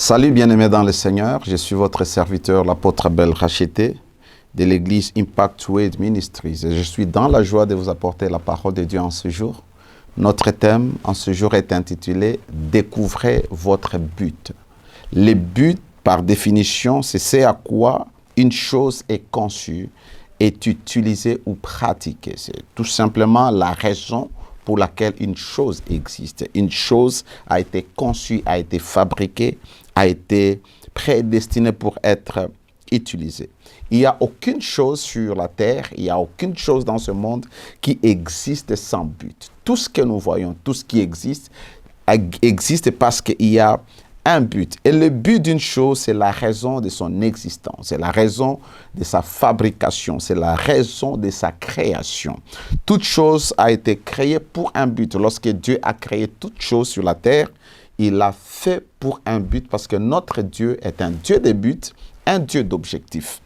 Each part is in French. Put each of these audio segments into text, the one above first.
Salut bien-aimés dans le Seigneur, je suis votre serviteur, l'apôtre Abel Racheté de l'église Impact Wade Ministries et je suis dans la joie de vous apporter la parole de Dieu en ce jour. Notre thème en ce jour est intitulé « Découvrez votre but ». Le but, par définition, c'est ce à quoi une chose est conçue, est utilisée ou pratiquée. C'est tout simplement la raison pour laquelle une chose existe. Une chose a été conçue, a été fabriquée, a été prédestinée pour être utilisée. Il n'y a aucune chose sur la terre, il n'y a aucune chose dans ce monde qui existe sans but. Tout ce que nous voyons, tout ce qui existe parce qu'il y a un but. Et le but d'une chose, c'est la raison de son existence, c'est la raison de sa fabrication, c'est la raison de sa création. Toute chose a été créée pour un but. Lorsque Dieu a créé toute chose sur la terre, il l'a fait pour un but parce que notre Dieu est un Dieu de but, un Dieu d'objectif.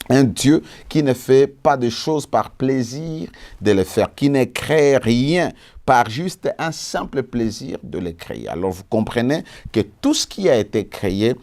Un Dieu qui ne fait pas de choses par plaisir de les faire, qui ne crée rien par juste un simple plaisir de les créer. Alors vous comprenez que tout ce qui a été créé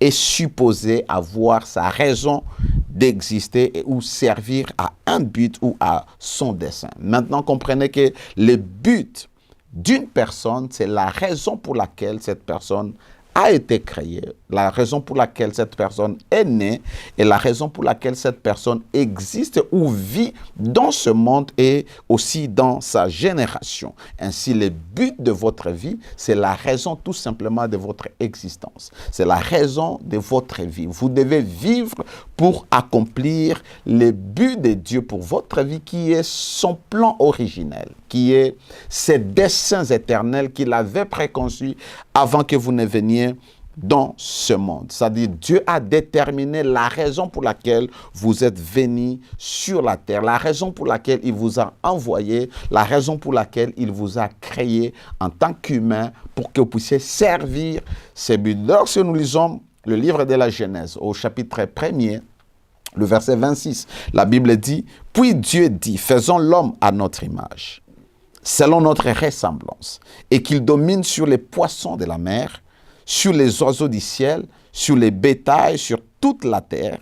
est supposé avoir sa raison d'exister ou servir à un but ou à son dessein. Maintenant, comprenez que le but d'une personne, c'est la raison pour laquelle cette personne a été créée, la raison pour laquelle cette personne est née et la raison pour laquelle cette personne existe ou vit dans ce monde et aussi dans sa génération. Ainsi, le but de votre vie, c'est la raison tout simplement de votre existence. C'est la raison de votre vie. Vous devez vivre pour accomplir le but de Dieu pour votre vie qui est son plan originel, qui est ses desseins éternels qu'il avait préconçus avant que vous ne veniez dans ce monde. C'est-à-dire, Dieu a déterminé la raison pour laquelle vous êtes venus sur la terre, la raison pour laquelle il vous a envoyé, la raison pour laquelle il vous a créé en tant qu'humain pour que vous puissiez servir ses buts. Lorsque nous lisons le livre de la Genèse au chapitre 1er, le verset 26, la Bible dit « Puis Dieu dit, faisons l'homme à notre image, selon notre ressemblance, et qu'il domine sur les poissons de la mer, sur les oiseaux du ciel, sur les bétails, sur toute la terre,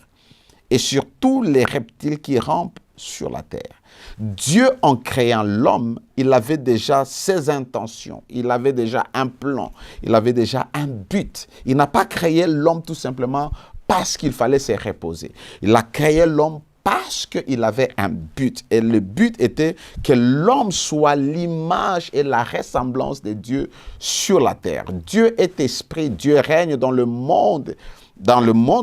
et sur tous les reptiles qui rampent sur la terre. » Dieu, en créant l'homme, il avait déjà ses intentions, il avait déjà un plan, il avait déjà un but. Il n'a pas créé l'homme tout simplement parce qu'il fallait se reposer. Il a créé l'homme parce qu'il avait un but. Et le but était que l'homme soit l'image et la ressemblance de Dieu sur la terre. Dieu est esprit, Dieu règne dans le monde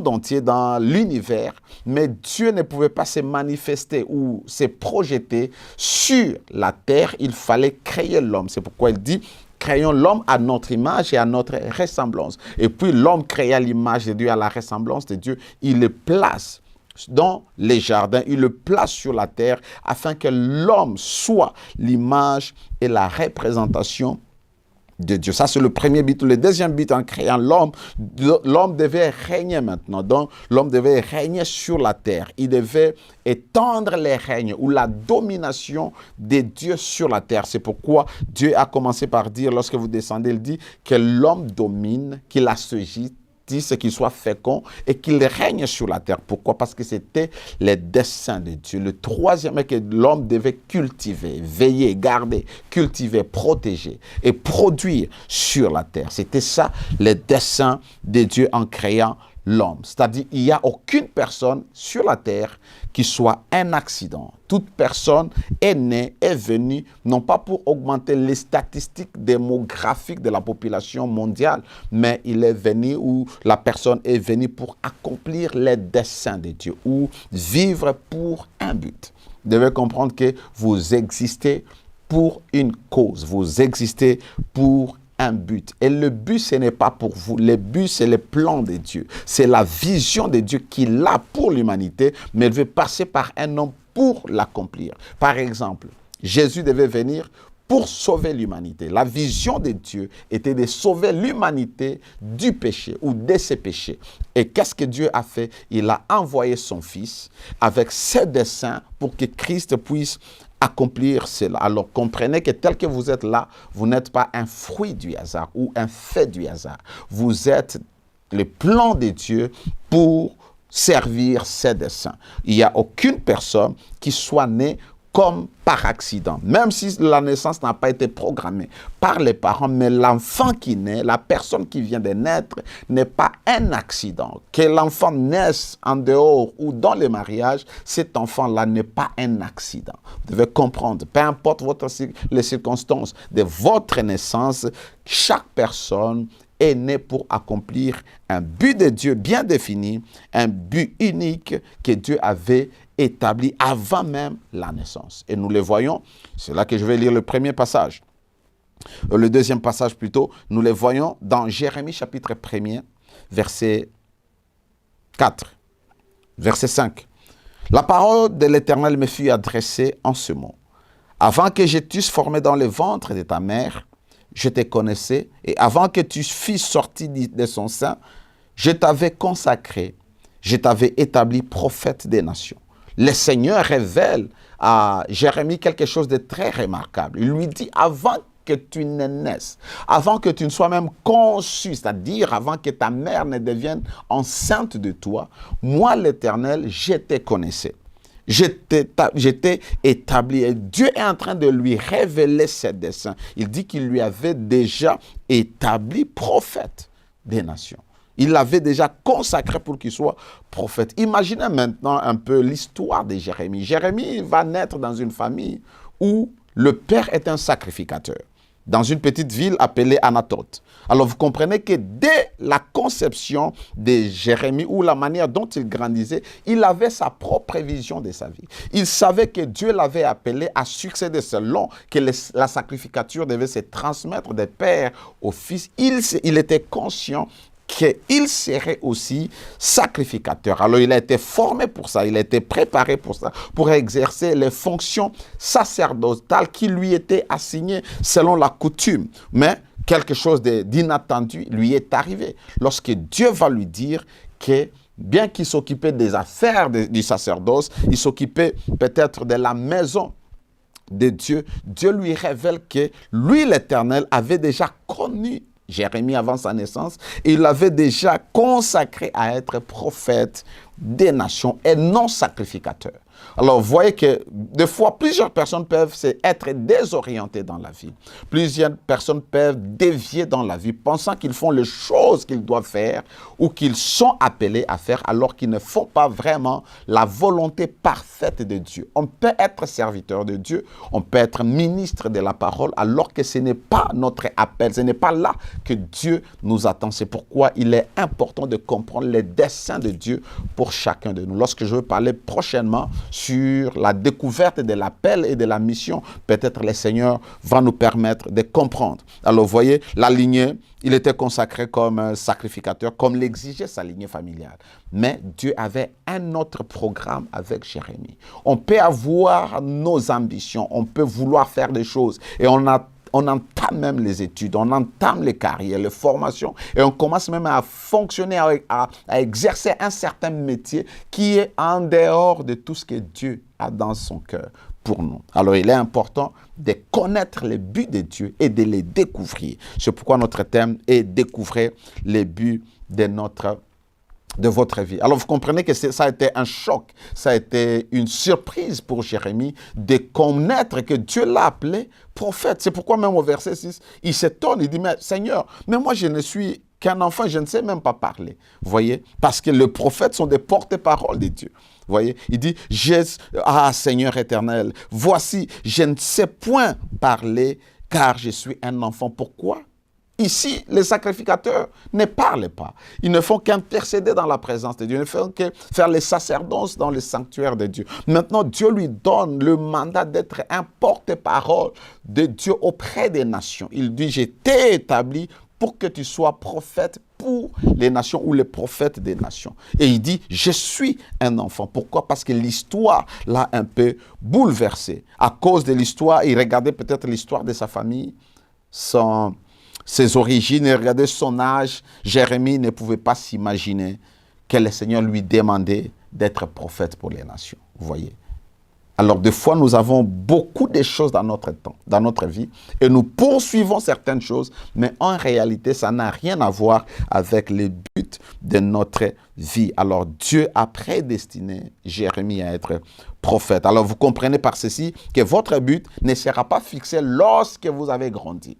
entier, dans l'univers, mais Dieu ne pouvait pas se manifester ou se projeter sur la terre. Il fallait créer l'homme. C'est pourquoi il dit « Créons l'homme à notre image et à notre ressemblance ». Et puis l'homme créé à l'image de Dieu, à la ressemblance de Dieu, il le place dans les jardins, il le place sur la terre afin que l'homme soit l'image et la représentation de Dieu. Ça, c'est le premier but. Le deuxième but, en créant l'homme, l'homme devait régner maintenant. Donc, l'homme devait régner sur la terre. Il devait étendre les règnes ou la domination de Dieu sur la terre. C'est pourquoi Dieu a commencé par dire, lorsque vous descendez, il dit que l'homme domine, qu'il assujettisse, qu'il soit fécond et qu'il règne sur la terre. Pourquoi? Parce que c'était les desseins de Dieu. Le troisième est que l'homme devait cultiver, veiller, garder, cultiver, protéger et produire sur la terre. C'était ça, les desseins de Dieu en créant l'homme. C'est-à-dire, il n'y a aucune personne sur la terre qui soit un accident. Toute personne est née, est venue, non pas pour augmenter les statistiques démographiques de la population mondiale, mais il est venu ou la personne est venue pour accomplir les desseins de Dieu ou vivre pour un but. Vous devez comprendre que vous existez pour une cause, vous existez pour un but. Et le but, ce n'est pas pour vous. Le but, c'est le plan de Dieu. C'est la vision de Dieu qu'il a pour l'humanité, mais il veut passer par un homme pour l'accomplir. Par exemple, Jésus devait venir pour sauver l'humanité. La vision de Dieu était de sauver l'humanité du péché ou de ses péchés. Et qu'est-ce que Dieu a fait? Il a envoyé son Fils avec ses desseins pour que Christ puisse accomplir cela. Alors comprenez que tel que vous êtes là, vous n'êtes pas un fruit du hasard ou un fait du hasard. Vous êtes le plan de Dieu pour servir ses desseins. Il n'y a aucune personne qui soit née comme par accident, même si la naissance n'a pas été programmée par les parents, mais l'enfant qui naît, la personne qui vient de naître, n'est pas un accident. Que l'enfant naisse en dehors ou dans le mariage, cet enfant-là n'est pas un accident. Vous devez comprendre, peu importe les circonstances de votre naissance, chaque personne est né pour accomplir un but de Dieu bien défini, un but unique que Dieu avait établi avant même la naissance. Et nous le voyons, c'est là que je vais lire le premier passage. Le deuxième passage plutôt, nous le voyons dans Jérémie chapitre 1er, verset 4, verset 5. La parole de l'Éternel me fut adressée en ce mot. Avant que je t'eusse formé dans le ventre de ta mère, je te connaissais, et avant que tu fusses sorti de son sein, je t'avais consacré, je t'avais établi prophète des nations. Le Seigneur révèle à Jérémie quelque chose de très remarquable. Il lui dit, avant que tu ne naisses, avant que tu ne sois même conçu, c'est-à-dire avant que ta mère ne devienne enceinte de toi, moi l'Éternel, je te connaissais. J'étais établi. Et Dieu est en train de lui révéler ses desseins. Il dit qu'il lui avait déjà établi prophète des nations. Il l'avait déjà consacré pour qu'il soit prophète. Imaginez maintenant un peu l'histoire de Jérémie. Jérémie va naître dans une famille où le père est un sacrificateur, dans une petite ville appelée Anathoth. Alors vous comprenez que dès la conception de Jérémie, ou la manière dont il grandissait, il avait sa propre vision de sa vie. Il savait que Dieu l'avait appelé à succéder selon que la sacrificature devait se transmettre des pères au fils. Il était conscient qu'il serait aussi sacrificateur. Alors il a été formé pour ça, il a été préparé pour ça, pour exercer les fonctions sacerdotales qui lui étaient assignées selon la coutume. Mais quelque chose d'inattendu lui est arrivé. Lorsque Dieu va lui dire que bien qu'il s'occupait des affaires du sacerdoce, il s'occupait peut-être de la maison de Dieu, Dieu lui révèle que lui, l'Éternel, avait déjà connu Jérémie avant sa naissance, et il l'avait déjà consacré à être prophète des nations et non sacrificateur. Alors, vous voyez que des fois, plusieurs personnes peuvent être désorientées dans la vie. Plusieurs personnes peuvent dévier dans la vie, pensant qu'ils font les choses qu'ils doivent faire ou qu'ils sont appelés à faire, alors qu'ils ne font pas vraiment la volonté parfaite de Dieu. On peut être serviteur de Dieu, on peut être ministre de la parole, alors que ce n'est pas notre appel, ce n'est pas là que Dieu nous attend. C'est pourquoi il est important de comprendre les desseins de Dieu pour chacun de nous. Lorsque je veux parler prochainement sur la découverte de l'appel et de la mission, peut-être le Seigneur va nous permettre de comprendre. Alors, vous voyez, la lignée, il était consacré comme sacrificateur, comme l'exigeait sa lignée familiale. Mais Dieu avait un autre programme avec Jérémie. On peut avoir nos ambitions, on peut vouloir faire des choses, et on entame même les études, on entame les carrières, les formations, et on commence même à fonctionner, à exercer un certain métier qui est en dehors de tout ce que Dieu a dans son cœur pour nous. Alors, il est important de connaître les buts de Dieu et de les découvrir. C'est pourquoi notre thème est découvrir les buts de votre vie. Alors, vous comprenez que ça a été un choc, ça a été une surprise pour Jérémie de connaître que Dieu l'a appelé prophète. C'est pourquoi même au verset 6, il s'étonne, il dit, mais Seigneur, mais moi je ne suis qu'un enfant, je ne sais même pas parler. Vous voyez, parce que les prophètes sont des porte-paroles de Dieu. Vous voyez, il dit, Seigneur éternel, voici, je ne sais point parler car je suis un enfant. Pourquoi? Ici, les sacrificateurs ne parlent pas. Ils ne font qu'intercéder dans la présence de Dieu. Ils ne font que faire les sacerdoces dans le sanctuaire de Dieu. Maintenant, Dieu lui donne le mandat d'être un porte-parole de Dieu auprès des nations. Il dit, je t'ai établi pour que tu sois prophète pour les nations ou les prophètes des nations. Et il dit, je suis un enfant. Pourquoi? Parce que l'histoire l'a un peu bouleversé. À cause de l'histoire, il regardait peut-être l'histoire de sa famille, ses origines, et regardez son âge. Jérémie ne pouvait pas s'imaginer que le Seigneur lui demandait d'être prophète pour les nations. Vous voyez? Alors, des fois, nous avons beaucoup de choses dans notre temps, dans notre vie, et nous poursuivons certaines choses, mais en réalité, ça n'a rien à voir avec les buts but de notre vie. Alors Dieu a prédestiné Jérémie à être prophète. Alors vous comprenez par ceci que votre but ne sera pas fixé lorsque vous avez grandi,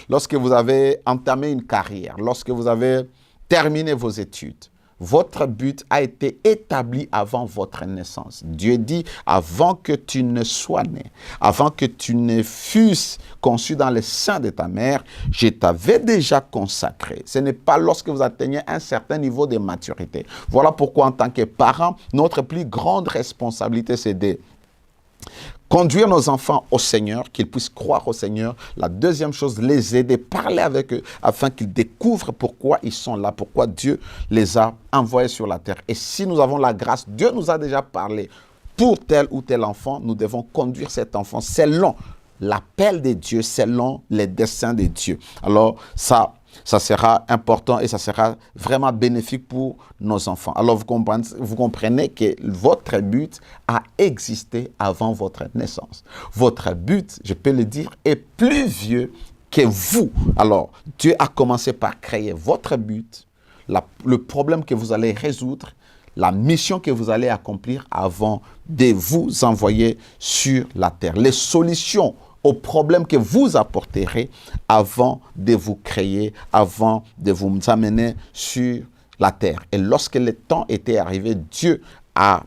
lorsque vous avez entamé une carrière, lorsque vous avez terminé vos études. Votre but a été établi avant votre naissance. Dieu dit, avant que tu ne sois né, avant que tu ne fusses conçu dans le sein de ta mère, je t'avais déjà consacré. Ce n'est pas lorsque vous atteignez un certain niveau de maturité. Voilà pourquoi, en tant que parents, notre plus grande responsabilité, c'est de conduire nos enfants au Seigneur, qu'ils puissent croire au Seigneur. La deuxième chose, les aider, parler avec eux, afin qu'ils découvrent pourquoi ils sont là, pourquoi Dieu les a envoyés sur la terre. Et si nous avons la grâce, Dieu nous a déjà parlé. Pour tel ou tel enfant, nous devons conduire cet enfant selon l'appel de Dieu, selon les desseins de Dieu. Alors, ça sera important et ça sera vraiment bénéfique pour nos enfants. Alors, vous comprenez que votre but a existé avant votre naissance. Votre but, je peux le dire, est plus vieux que vous. Alors, Dieu a commencé par créer votre but, le problème que vous allez résoudre, la mission que vous allez accomplir avant de vous envoyer sur la terre. Les solutions aux problèmes que vous apporterez avant de vous créer, avant de vous amener sur la terre. Et lorsque le temps était arrivé, Dieu a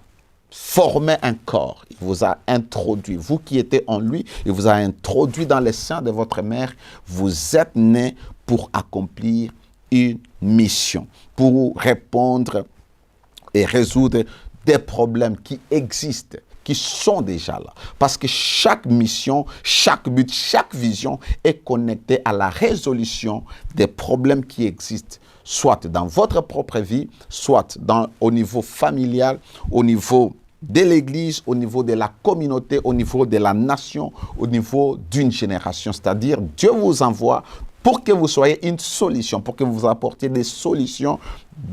formé un corps. Il vous a introduit. Vous qui étiez en lui, il vous a introduit dans le sein de votre mère. Vous êtes nés pour accomplir une mission, pour répondre et résoudre des problèmes qui existent, qui sont déjà là. Parce que chaque mission, chaque but, chaque vision est connectée à la résolution des problèmes qui existent, soit dans votre propre vie, soit au niveau familial, au niveau de l'Église, au niveau de la communauté, au niveau de la nation, au niveau d'une génération. C'est-à-dire, Dieu vous envoie pour que vous soyez une solution, pour que vous apportiez des solutions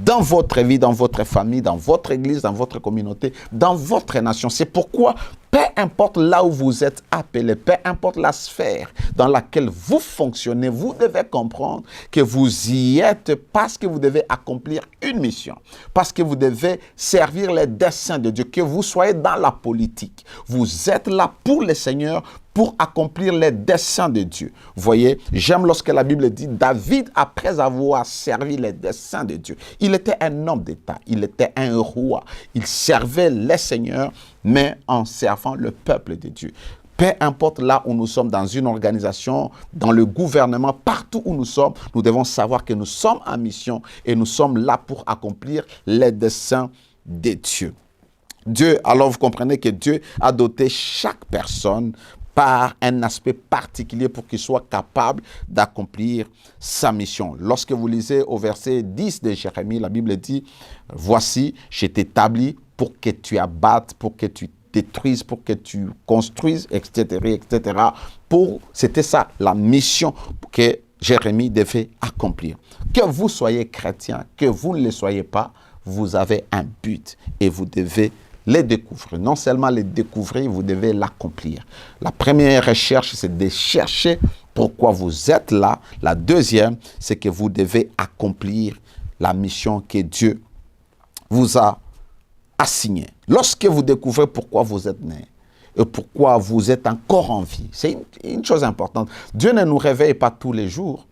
dans votre vie, dans votre famille, dans votre église, dans votre communauté, dans votre nation. C'est pourquoi, peu importe là où vous êtes appelé, peu importe la sphère dans laquelle vous fonctionnez, vous devez comprendre que vous y êtes parce que vous devez accomplir une mission, parce que vous devez servir les desseins de Dieu, que vous soyez dans la politique. Vous êtes là pour le Seigneur, pour accomplir les desseins de Dieu. Vous voyez, j'aime lorsque la Bible dit, David, après avoir servi les desseins de Dieu, il était un homme d'État, il était un roi, il servait les seigneurs, mais en servant le peuple de Dieu. Peu importe là où nous sommes, dans une organisation, dans le gouvernement, partout où nous sommes, nous devons savoir que nous sommes en mission et nous sommes là pour accomplir les desseins de Dieu. Alors vous comprenez que Dieu a doté chaque personne par un aspect particulier pour qu'il soit capable d'accomplir sa mission. Lorsque vous lisez au verset 10 de Jérémie, la Bible dit, « Voici, je t'établis pour que tu abattes, pour que tu détruises, pour que tu construises, etc. etc. » C'était ça, la mission que Jérémie devait accomplir. Que vous soyez chrétien, que vous ne le soyez pas, vous avez un but et vous devez les découvrir. Non seulement les découvrir, vous devez l'accomplir. La première recherche, c'est de chercher pourquoi vous êtes là. La deuxième, c'est que vous devez accomplir la mission que Dieu vous a assignée. Lorsque vous découvrez pourquoi vous êtes né et pourquoi vous êtes encore en vie, c'est une chose importante. Dieu ne nous réveille pas tous les jours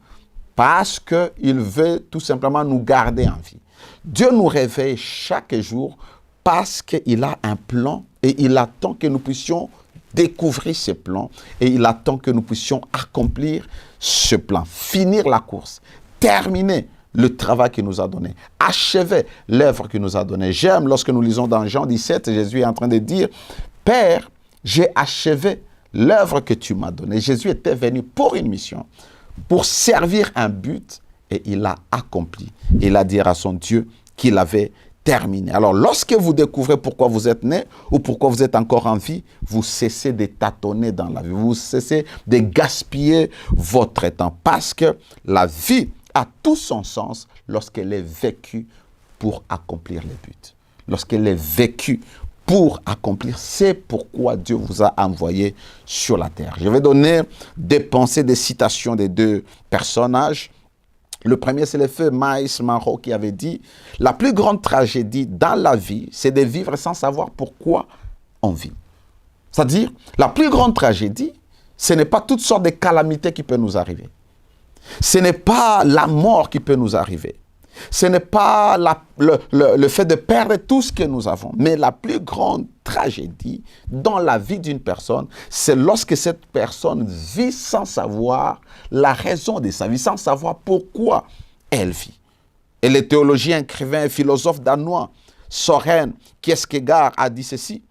parce qu'il veut tout simplement nous garder en vie. Dieu nous réveille chaque jour parce qu'il a un plan et il attend que nous puissions découvrir ce plan et il attend que nous puissions accomplir ce plan, finir la course, terminer le travail qu'il nous a donné, achever l'œuvre qu'il nous a donnée. J'aime lorsque nous lisons dans Jean 17, Jésus est en train de dire, « Père, j'ai achevé l'œuvre que tu m'as donnée. » Jésus était venu pour une mission, pour servir un but et il l'a accompli. Il a dit à son Dieu qu'il avait terminé. Alors, lorsque vous découvrez pourquoi vous êtes né ou pourquoi vous êtes encore en vie, vous cessez de tâtonner dans la vie. Vous cessez de gaspiller votre temps parce que la vie a tout son sens lorsqu'elle est vécue pour accomplir les buts. Lorsqu'elle est vécue pour accomplir, c'est pourquoi Dieu vous a envoyé sur la terre. Je vais donner des pensées, des citations des deux personnages. Le premier, c'est le feu Miles Monroe qui avait dit, la plus grande tragédie dans la vie, c'est de vivre sans savoir pourquoi on vit. C'est-à-dire, la plus grande tragédie, ce n'est pas toutes sortes de calamités qui peuvent nous arriver. Ce n'est pas la mort qui peut nous arriver. Ce n'est pas le fait de perdre tout ce que nous avons. Mais la plus grande tragédie dans la vie d'une personne, c'est lorsque cette personne vit sans savoir la raison de sa vie, sans savoir pourquoi elle vit. Et le théologien, écrivain et philosophe danois, Søren Kierkegaard, a dit ceci.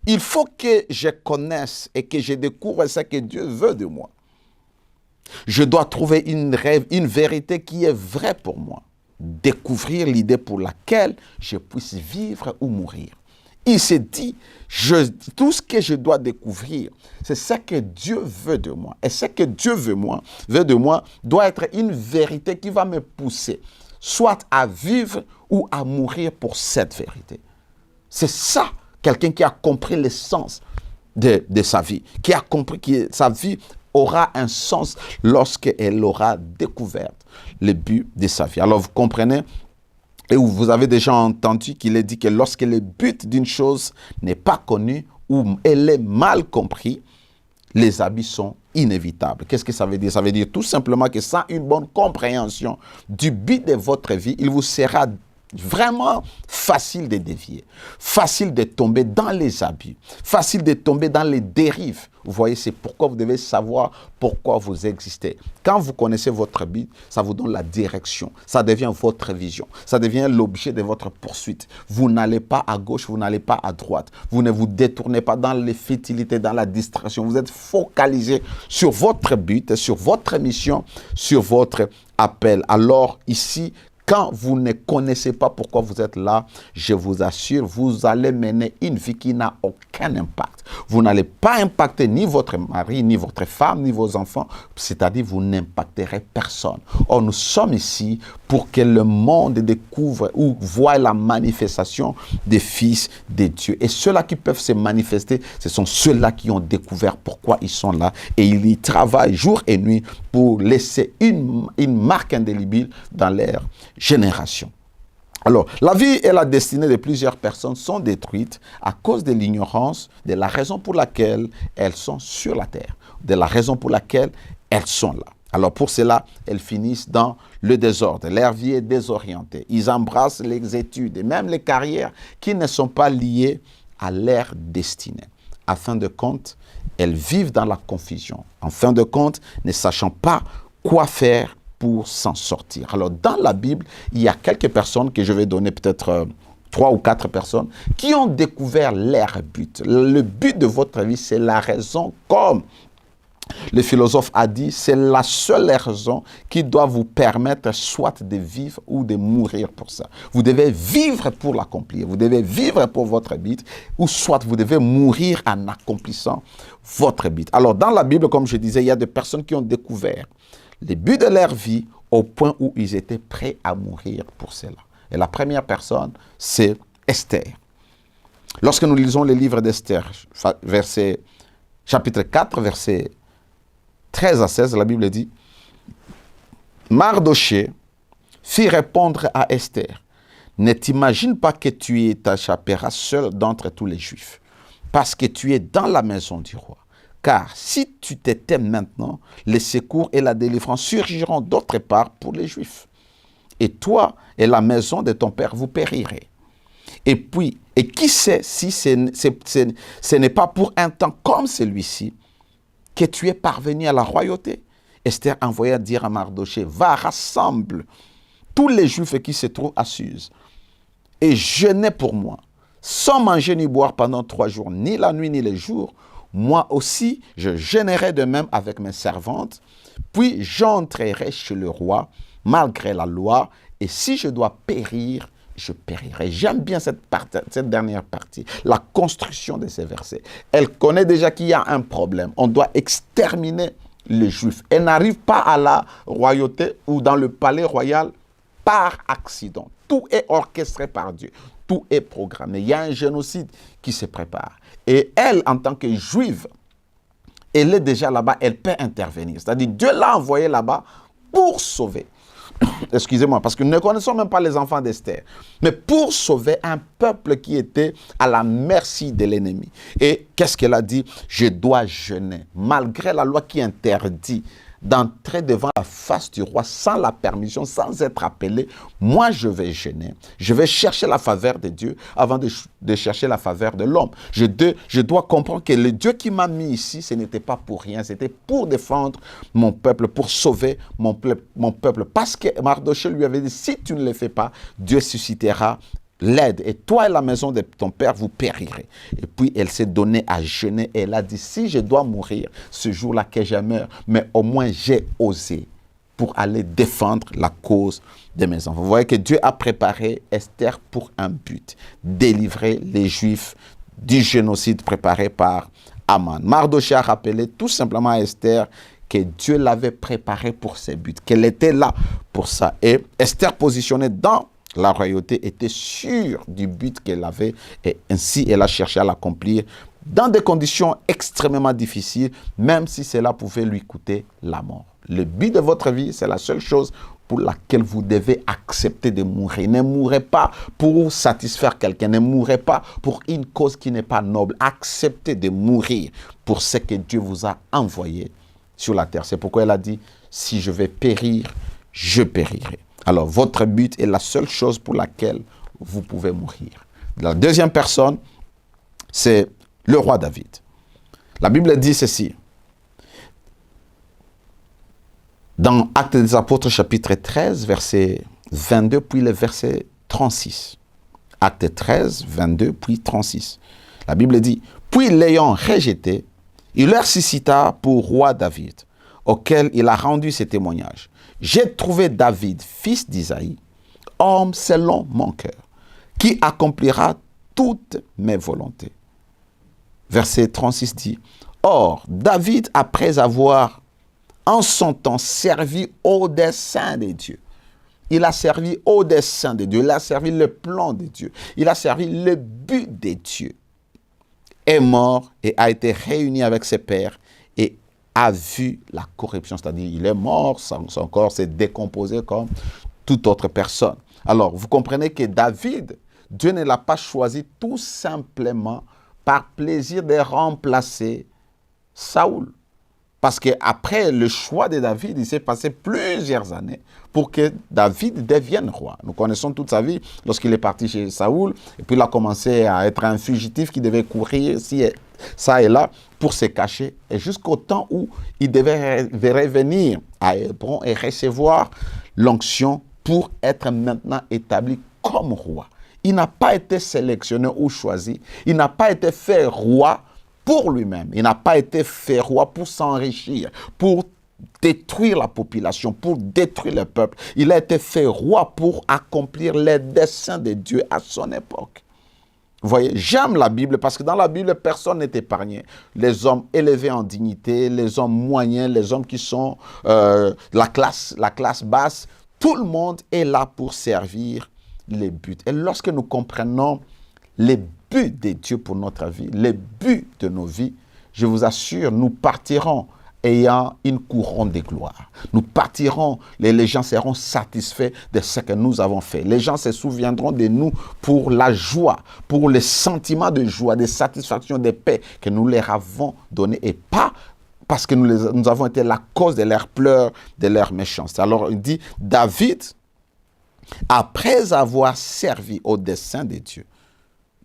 Il faut que je connaisse et que je découvre ce que Dieu veut de moi. Je dois trouver une vérité qui est vraie pour moi. Découvrir l'idée pour laquelle je puisse vivre ou mourir. Il s'est dit, tout ce que je dois découvrir, c'est ce que Dieu veut de moi. Et ce que Dieu veut de moi doit être une vérité qui va me pousser, soit à vivre ou à mourir pour cette vérité. C'est ça, quelqu'un qui a compris l'essence de sa vie, qui a compris que sa vie aura un sens lorsqu'elle aura découvert le but de sa vie. Alors vous comprenez, et vous avez déjà entendu qu'il est dit que lorsque le but d'une chose n'est pas connu ou elle est mal compris, les abus sont inévitables. Qu'est-ce que ça veut dire? Ça veut dire tout simplement que sans une bonne compréhension du but de votre vie, il vous sera vraiment facile de dévier, facile de tomber dans les abus, facile de tomber dans les dérives. Vous voyez, c'est pourquoi vous devez savoir pourquoi vous existez. Quand vous connaissez votre but, ça vous donne la direction, ça devient votre vision, ça devient l'objet de votre poursuite. Vous n'allez pas à gauche, vous n'allez pas à droite, vous ne vous détournez pas dans les futilités, dans la distraction, vous êtes focalisé sur votre but, sur votre mission, sur votre appel. Alors ici, quand vous ne connaissez pas pourquoi vous êtes là, je vous assure, vous allez mener une vie qui n'a aucun impact. Vous n'allez pas impacter ni votre mari, ni votre femme, ni vos enfants. C'est-à-dire, vous n'impacterez personne. Or, nous sommes ici pour que le monde découvre ou voie la manifestation des fils de Dieu. Et ceux-là qui peuvent se manifester, ce sont ceux-là qui ont découvert pourquoi ils sont là. Et ils y travaillent jour et nuit pour laisser une marque indélébile dans leur génération. Alors, la vie et la destinée de plusieurs personnes sont détruites à cause de l'ignorance de la raison pour laquelle elles sont sur la terre, de la raison pour laquelle elles sont là. Alors, pour cela, elles finissent dans le désordre. Leur vie est désorientée. Ils embrassent les études et même les carrières qui ne sont pas liées à leur destinée. En fin de compte, elles vivent dans la confusion. En fin de compte, ne sachant pas quoi faire pour s'en sortir. Alors, dans la Bible, il y a quelques personnes que je vais donner peut-être 3 ou 4 personnes qui ont découvert leur but. Le but de votre vie, c'est la raison, comme le philosophe a dit, c'est la seule raison qui doit vous permettre soit de vivre ou de mourir pour ça. Vous devez vivre pour l'accomplir, vous devez vivre pour votre but, ou soit vous devez mourir en accomplissant votre but. Alors, dans la Bible, comme je disais, il y a des personnes qui ont découvert le but de leur vie au point où ils étaient prêts à mourir pour cela. Et la première personne, c'est Esther. Lorsque nous lisons le livre d'Esther, chapitre 4, versets 13 à 16, la Bible dit « Mardoché fit répondre à Esther, « Ne t'imagine pas que tu t'échapperas seul d'entre tous les Juifs, parce que tu es dans la maison du roi. Car si tu t'étais maintenant, les secours et la délivrance surgiront d'autre part pour les Juifs. Et toi et la maison de ton père, vous périrez. Et puis, et qui sait si ce n'est pas pour un temps comme celui-ci que tu es parvenu à la royauté. » Esther envoya dire à Mardoché, « Va, rassemble tous les Juifs qui se trouvent à Suse et jeûnez pour moi, sans manger ni boire pendant 3 jours, ni la nuit ni les jours. Moi aussi, je jeûnerai de même avec mes servantes, puis j'entrerai chez le roi, malgré la loi, et si je dois périr, je périrai. » J'aime bien cette dernière partie, la construction de ces versets. Elle connaît déjà qu'il y a un problème. On doit exterminer les Juifs. Elle n'arrive pas à la royauté ou dans le palais royal par accident. Tout est orchestré par Dieu. Tout est programmé. Il y a un génocide qui se prépare. Et elle, en tant que juive, elle est déjà là-bas, elle peut intervenir. C'est-à-dire, Dieu l'a envoyée là-bas pour sauver, excusez-moi, parce que nous ne connaissons même pas les enfants d'Esther, mais pour sauver un peuple qui était à la merci de l'ennemi. Et qu'est-ce qu'elle a dit? Je dois jeûner, malgré la loi qui interdit d'entrer devant la face du roi sans la permission, sans être appelé. Moi, je vais jeûner. Je vais chercher la faveur de Dieu avant de chercher la faveur de l'homme. Je dois comprendre que le Dieu qui m'a mis ici, ce n'était pas pour rien. C'était pour défendre mon peuple, pour sauver mon peuple. Parce que Mardochée lui avait dit, si tu ne le fais pas, Dieu suscitera l'aide, et toi et la maison de ton père, vous périrez. Et puis, elle s'est donnée à jeûner, et elle a dit, si je dois mourir ce jour-là, que je meure, mais au moins j'ai osé pour aller défendre la cause de mes enfants. Vous voyez que Dieu a préparé Esther pour un but, délivrer les Juifs du génocide préparé par Haman. Mardochée a rappelé tout simplement à Esther que Dieu l'avait préparé pour ses buts, qu'elle était là pour ça. Et Esther, positionnée dans la royauté, était sûre du but qu'elle avait, et ainsi elle a cherché à l'accomplir dans des conditions extrêmement difficiles, même si cela pouvait lui coûter la mort. Le but de votre vie, c'est la seule chose pour laquelle vous devez accepter de mourir. Ne mourrez pas pour satisfaire quelqu'un, ne mourrez pas pour une cause qui n'est pas noble. Acceptez de mourir pour ce que Dieu vous a envoyé sur la terre. C'est pourquoi elle a dit, si je vais périr, je périrai. Alors, votre but est la seule chose pour laquelle vous pouvez mourir. La deuxième personne, c'est le roi David. La Bible dit ceci. Dans Actes des Apôtres, chapitre 13, verset 22, puis le verset 36. Actes 13, 22, puis 36. La Bible dit, « Puis l'ayant rejeté, il leur suscita pour roi David, auquel il a rendu ses témoignages. J'ai trouvé David, fils d'Isaïe, homme selon mon cœur, qui accomplira toutes mes volontés. » Verset 36 dit, « Or, David, après avoir en son temps servi au dessein de Dieu, il a servi au dessein de Dieu, il a servi le plan de Dieu, il a servi le but de Dieu, est mort et a été réuni avec ses pères et a vu la corruption, c'est-à-dire il est mort, son corps s'est décomposé comme toute autre personne. » Alors, vous comprenez que David, Dieu ne l'a pas choisi tout simplement par plaisir de remplacer Saoul. Parce qu'après le choix de David, il s'est passé plusieurs années pour que David devienne roi. Nous connaissons toute sa vie lorsqu'il est parti chez Saoul, et puis il a commencé à être un fugitif qui devait courir ça et là pour se cacher, et jusqu'au temps où il devait revenir à Hébron et recevoir l'onction pour être maintenant établi comme roi. Il n'a pas été sélectionné ou choisi, il n'a pas été fait roi pour lui-même. Il n'a pas été fait roi pour s'enrichir, pour détruire la population, pour détruire le peuple. Il a été fait roi pour accomplir les desseins de Dieu à son époque. Vous voyez, j'aime la Bible parce que dans la Bible, personne n'est épargné. Les hommes élevés en dignité, les hommes moyens, les hommes qui sont la classe basse, tout le monde est là pour servir les buts. Et lorsque nous comprenons les buts de Dieu pour notre vie, les buts de nos vies, je vous assure, nous partirons ayant une couronne de gloire. Nous partirons, les gens seront satisfaits de ce que nous avons fait. Les gens se souviendront de nous pour la joie, pour le sentiment de joie, de satisfaction, de paix que nous leur avons donné, et pas parce que nous avons été la cause de leurs pleurs, de leur méchanceté. Alors il dit, David, après avoir servi au dessein de Dieu,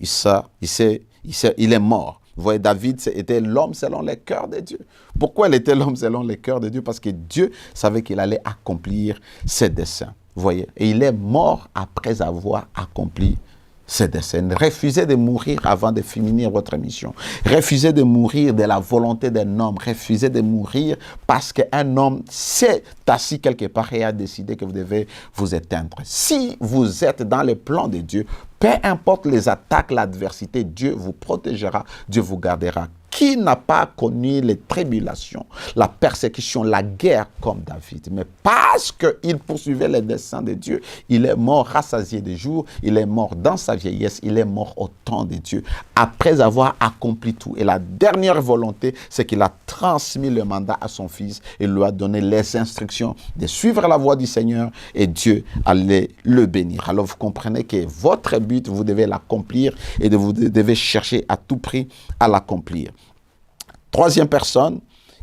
il est mort. Vous voyez, David était l'homme selon le cœur de Dieu. Pourquoi il était l'homme selon le cœur de Dieu? Parce que Dieu savait qu'il allait accomplir ses desseins. Vous voyez, et il est mort après avoir accompli ses desseins. Refusez de mourir avant de finir votre mission. Refusez de mourir de la volonté d'un homme. Refusez de mourir parce qu'un homme s'est assis quelque part et a décidé que vous devez vous éteindre. Si vous êtes dans le plan de Dieu, peu importe les attaques, l'adversité, Dieu vous protégera, Dieu vous gardera. Qui n'a pas connu les tribulations, la persécution, la guerre comme David? Mais parce qu'il poursuivait les desseins de Dieu, il est mort rassasié de jours, il est mort dans sa vieillesse, il est mort au temps de Dieu, après avoir accompli tout. Et la dernière volonté, c'est qu'il a transmis le mandat à son fils et lui a donné les instructions de suivre la voie du Seigneur et Dieu allait le bénir. Alors vous comprenez que votre but, vous devez l'accomplir et vous devez chercher à tout prix à l'accomplir. Troisième personne,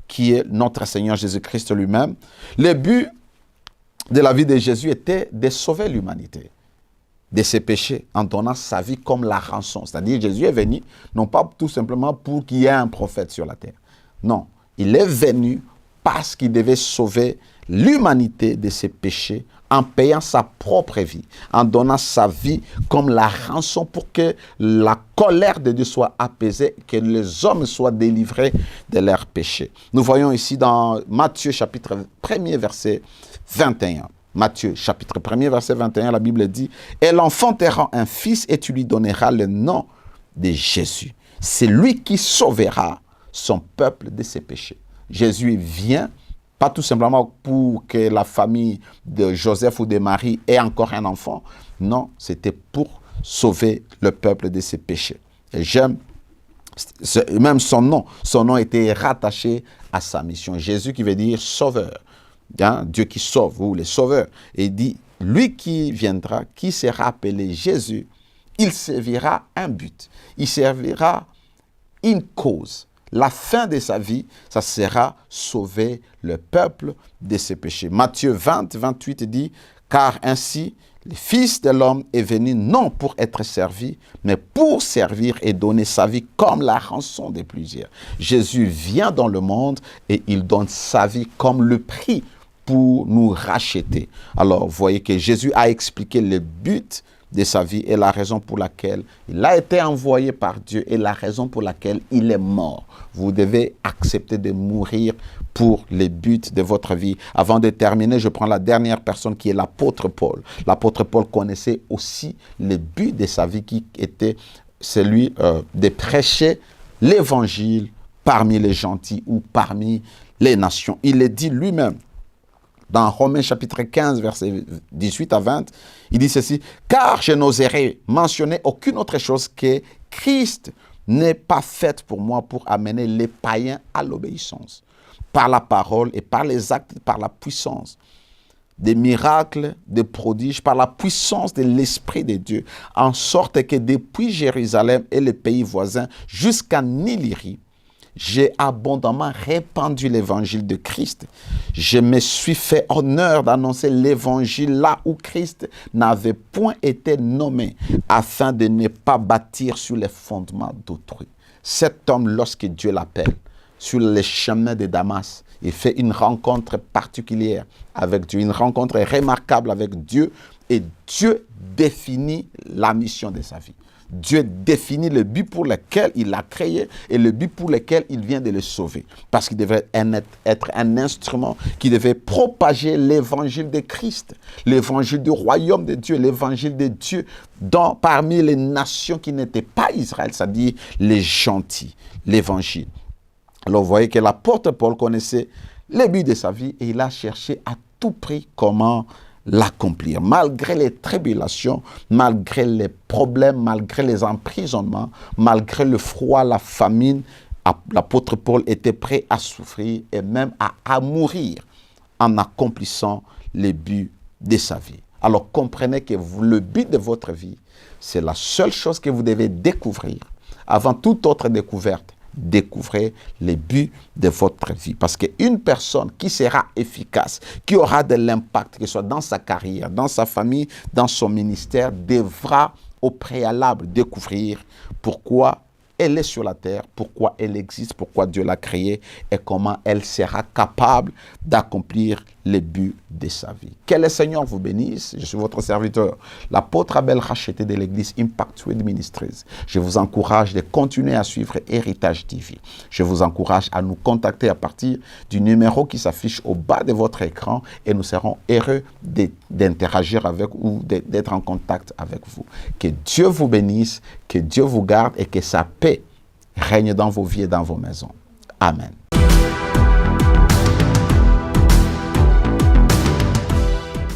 qui est notre Seigneur Jésus-Christ lui-même. Le but de la vie de Jésus était de sauver l'humanité de ses péchés en donnant sa vie comme la rançon. C'est-à-dire Jésus est venu, non pas tout simplement pour qu'il y ait un prophète sur la terre. Non, il est venu parce qu'il devait sauver l'humanité de ses péchés en payant sa propre vie, en donnant sa vie comme la rançon pour que la colère de Dieu soit apaisée, que les hommes soient délivrés de leurs péchés. Nous voyons ici dans Matthieu chapitre 1er verset 21. Matthieu chapitre 1er verset 21, la Bible dit « Et l'enfant te rend un fils et tu lui donneras le nom de Jésus. C'est lui qui sauvera son peuple de ses péchés. » Jésus vient pas tout simplement pour que la famille de Joseph ou de Marie ait encore un enfant. Non, c'était pour sauver le peuple de ses péchés. Et j'aime même son nom. Son nom était rattaché à sa mission. Jésus qui veut dire sauveur. Hein? Dieu qui sauve, ou les sauveurs. Et il dit, lui qui viendra, qui sera appelé Jésus, il servira un but. Il servira une cause. La fin de sa vie, ça sera sauver le peuple de ses péchés. Matthieu 20, 28 dit, « Car ainsi, le Fils de l'homme est venu non pour être servi, mais pour servir et donner sa vie comme la rançon de plusieurs. » Jésus vient dans le monde et il donne sa vie comme le prix pour nous racheter. Alors, vous voyez que Jésus a expliqué le but de sa vie et la raison pour laquelle il a été envoyé par Dieu et la raison pour laquelle il est mort. Vous devez accepter de mourir pour les buts de votre vie. Avant de terminer, je prends la dernière personne qui est l'apôtre Paul. L'apôtre Paul connaissait aussi le but de sa vie qui était celui de prêcher l'évangile parmi les gentils ou parmi les nations. Il le dit lui-même. Dans Romains chapitre 15, versets 18 à 20, il dit ceci, « Car je n'oserais mentionner aucune autre chose que Christ n'est pas fait pour moi pour amener les païens à l'obéissance, par la parole et par les actes, par la puissance, des miracles, des prodiges, par la puissance de l'Esprit de Dieu, en sorte que depuis Jérusalem et les pays voisins jusqu'à Illyrie, j'ai abondamment répandu l'évangile de Christ. Je me suis fait honneur d'annoncer l'évangile là où Christ n'avait point été nommé, afin de ne pas bâtir sur les fondements d'autrui. » Cet homme, lorsque Dieu l'appelle sur les chemins de Damas, il fait une rencontre particulière avec Dieu, une rencontre remarquable avec Dieu, et Dieu définit la mission de sa vie. Dieu définit le but pour lequel il l'a créé et le but pour lequel il vient de le sauver. Parce qu'il devait être un instrument qui devait propager l'évangile de Christ, l'évangile du royaume de Dieu, l'évangile de Dieu parmi les nations qui n'étaient pas Israël, c'est-à-dire les gentils, l'évangile. Alors vous voyez que l'apôtre Paul connaissait le but de sa vie et il a cherché à tout prix comment l'accomplir. Malgré les tribulations, malgré les problèmes, malgré les emprisonnements, malgré le froid, la famine, l'apôtre Paul était prêt à souffrir et même à mourir en accomplissant les buts de sa vie. Alors comprenez que le but de votre vie, c'est la seule chose que vous devez découvrir. Avant toute autre découverte, découvrez les buts de votre vie. Parce qu'une personne qui sera efficace, qui aura de l'impact, que ce soit dans sa carrière, dans sa famille, dans son ministère, devra au préalable découvrir pourquoi elle est sur la terre, pourquoi elle existe, pourquoi Dieu l'a créée et comment elle sera capable d'accomplir les buts de sa vie. Que le Seigneur vous bénisse. Je suis votre serviteur, l'apôtre Abel Racheté de l'église Impact Word Ministries. Je vous encourage de continuer à suivre Héritage TV. Je vous encourage à nous contacter à partir du numéro qui s'affiche au bas de votre écran et nous serons heureux d'interagir avec ou d'être en contact avec vous. Que Dieu vous bénisse, que Dieu vous garde et que sa paix règne dans vos vies et dans vos maisons. Amen.